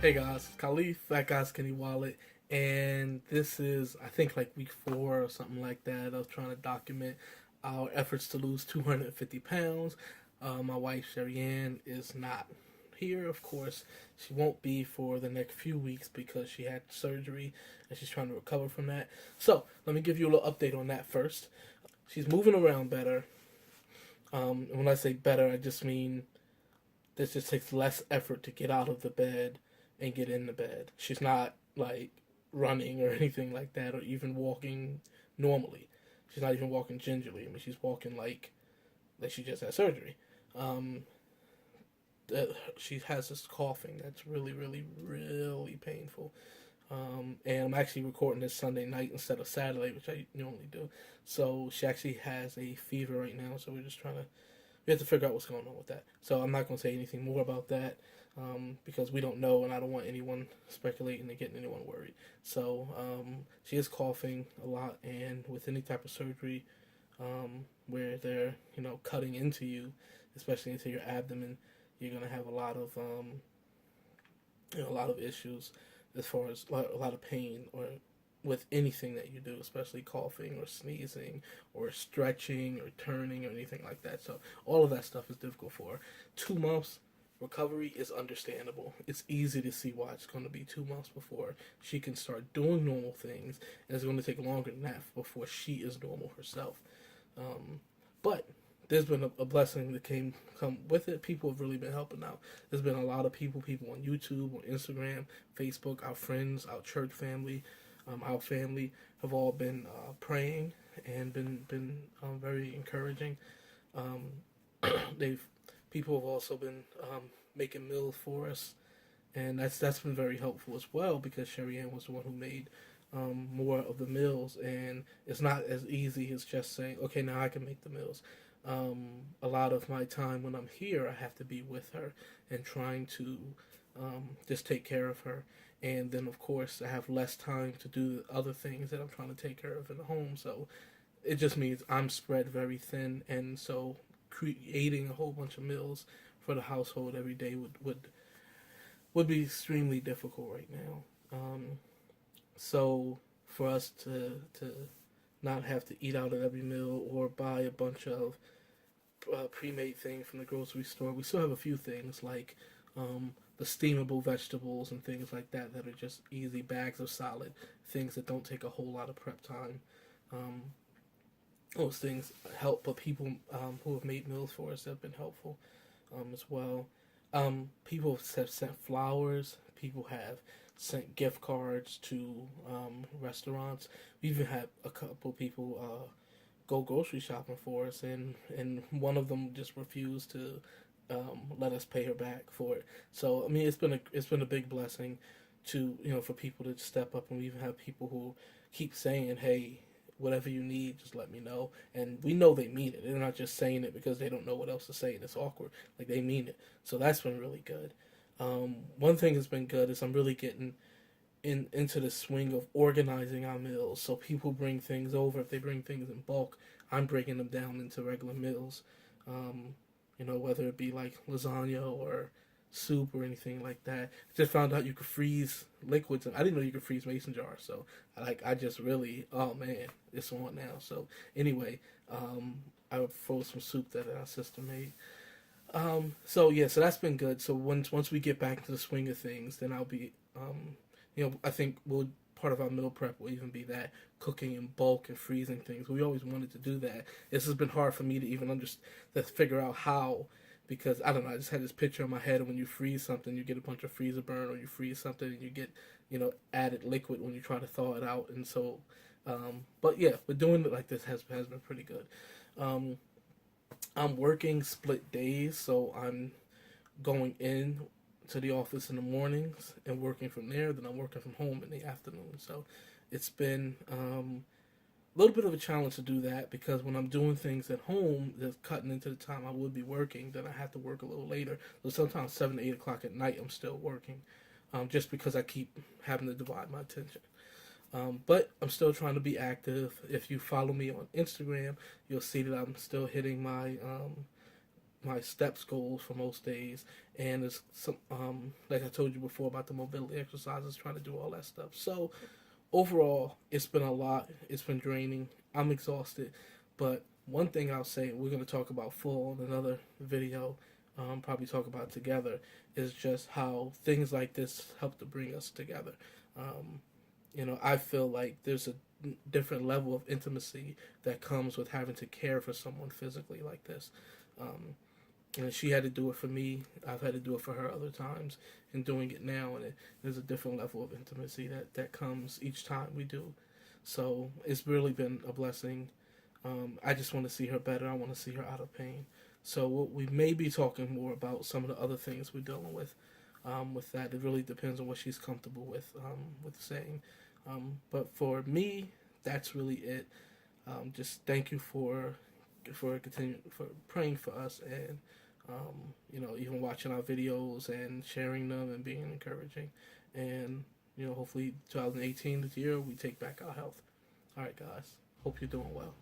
Hey guys, it's Khalif, that guy's Kenny Wallet, and this is, I think, like week 4 or something like that of trying to document our efforts to lose 250 pounds. My wife, Sherrian, is not here, of course. She won't be for the next few weeks because she had surgery and she's trying to recover from that. So, let me give you a little update on that first. She's moving around better. And when I say better, I just mean this just takes less effort to get out of the bed and get in the bed. She's not like running or anything like that, or even walking normally. She's not even walking gingerly. I mean, she's walking like she just had surgery. Um, she has this coughing that's really, really, really painful. And I'm actually recording this Sunday night instead of Saturday, which I normally do. So she actually has a fever right now. So we have to figure out what's going on with that. So I'm not going to say anything more about that because we don't know, and I don't want anyone speculating and getting anyone worried. So she is coughing a lot, and with any type of surgery where they're cutting into you, especially into your abdomen, you're going to have a lot of issues as far as a lot of pain or with anything that you do, especially coughing or sneezing or stretching or turning or anything like that. So all of that stuff is difficult for her. 2 months recovery is understandable. It's easy to see why it's going to be 2 months before she can start doing normal things, and it's going to take longer than that before she is normal herself. But there's been a blessing that come with it. People have really been helping out. There's been a lot of people on YouTube, on Instagram, Facebook, our friends, our church family, our family have all been praying and been very encouraging. Um, they've People have also been making meals for us, and that's been very helpful as well because Sherrian was the one who made more of the meals, and it's not as easy as just saying, okay, now I can make the meals. A lot of my time when I'm here, I have to be with her and trying to just take care of her. And then, of course, I have less time to do other things that I'm trying to take care of in the home. So it just means I'm spread very thin. And so creating a whole bunch of meals for the household every day would be extremely difficult right now. So for us to not have to eat out at every meal or buy a bunch of pre-made things from the grocery store. We still have a few things like the steamable vegetables and things like that that are just easy bags of salad, things that don't take a whole lot of prep time. Um, those things help, but people who have made meals for us have been helpful as well. People have sent flowers. People have sent gift cards to restaurants. We even had a couple people go grocery shopping for us, and one of them just refused to let us pay her back for it. So I mean, it's been a big blessing to for people to step up, and we even have people who keep saying, "Hey, whatever you need, just let me know." And we know they mean it. They're not just saying it because they don't know what else to say and it's awkward. Like they mean it. So that's been really good. One thing that's been good is I'm really getting into the swing of organizing our meals. So people bring things over. If they bring things in bulk, I'm breaking them down into regular meals. Um, whether it be like lasagna or soup or anything like that. I just found out you could freeze liquids. I didn't know you could freeze mason jars. So I just really, oh man, it's on now. So anyway, I froze some soup that our sister made. So yeah, so that's been good. So once we get back into the swing of things, then I'll be, I think part of our meal prep will even be that cooking in bulk and freezing things. We always wanted to do that. This has been hard for me to even to figure out how, because I don't know. I just had this picture in my head of when you freeze something, you get a bunch of freezer burn, or you freeze something and you get added liquid when you try to thaw it out. And so, but yeah, but doing it like this has been pretty good. I'm working split days, so I'm going in to the office in the mornings and working from there. Then I'm working from home in the afternoon. So it's been a little bit of a challenge to do that because when I'm doing things at home that's cutting into the time I would be working, then I have to work a little later. So sometimes 7 to 8 o'clock at night I'm still working, just because I keep having to divide my attention. But I'm still trying to be active. If you follow me on Instagram, you'll see that I'm still hitting my steps goals for most days, and there's some like I told you before about the mobility exercises, trying to do all that stuff. So overall, it's been a lot. It's been draining. I'm exhausted, but one thing I'll say, we're going to talk about full in another video, probably talk about together, is just how things like this help to bring us together. Um, I feel like there's a different level of intimacy that comes with having to care for someone physically like this. Um, and she had to do it for me. I've had to do it for her other times, and doing it now, and there's a different level of intimacy that comes each time we do. So it's really been a blessing. I just want to see her better. I want to see her out of pain. So we may be talking more about some of the other things we're dealing with. With that, it really depends on what she's comfortable with saying. But for me, that's really it. Just thank you for continuing for praying for us, and even watching our videos and sharing them and being encouraging. And hopefully 2018, this year, we take back our health. All right, guys. Hope you're doing well.